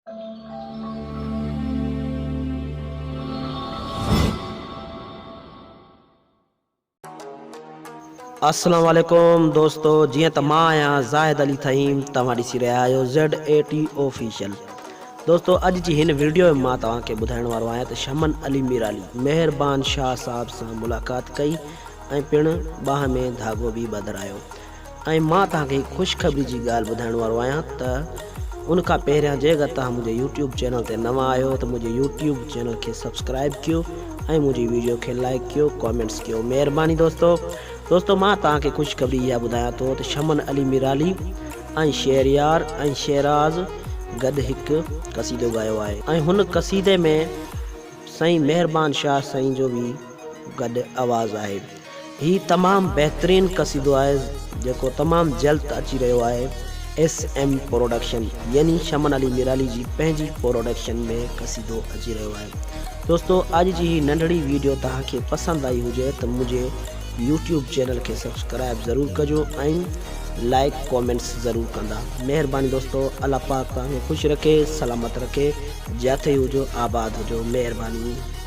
अस्सलाम वालेकुम दोस्तों, जी त मां आहियां ज़ाहिद अली थईम। तव्हां ॾिसी रहिया आहियो Z80 ऑफिशियल। दोस्तों, अॼु जी हिन वीडियो में मां तव्हांखे ॿुधाइण वारो आहियां त शमन अली मिराली मेहरबान शाह साहब सां मुलाक़ात कई ऐं पिणु बाह में धाॻो बि ॿधायो। ऐं मां तव्हांखे ख़ुशख़बरी जी ॻाल्हि ॿुधाइण वारो आहियां त उन खां पहिरियां जेकर तव्हां मुंहिंजे यूट्यूब चैनल ते नवां आहियो त मुंहिंजे यूट्यूब चैनल खे सब्सक्राइब कयो ऐं मुंहिंजी वीडियो खे लाइक कयो, कॉमेंट्स कयो। महिरबानी दोस्तों, मां तव्हांखे ख़ुशख़बरी इहा ॿुधायां थो त शमन अली मिराली ऐं शहरियार ऐं शिराज़ गॾु हिकु क़सीदो ॻायो आहे ऐं हुन क़सीदे में साईं मेहरबान शाह साईं जो बि गॾु आवाज़ु आहे। हीउ तमामु बहितरीनु क़सीदो आहे जेको तमामु जल्द अची रहियो आहे SM प्रोडक्शन यानी शमन अली मिराली जी पंहिंजी प्रोडक्शन में क़सीदो अची रहियो आहे। दोस्तों, अॼु जी हीअ नंढड़ी वीडियो तव्हांखे पसंदि आई हुजे त मुंहिंजे यूट्यूब चैनल खे सब्सक्राइब ज़रूरु कजो ऐं लाइक कॉमेंट्स ज़रूरु कंदा। महिरबानी दोस्तों, अल्लाह पाक तव्हांखे ख़ुशि रखे, सलामत रखे, जिथे हुजो आबाद हुजो। महिरबानी।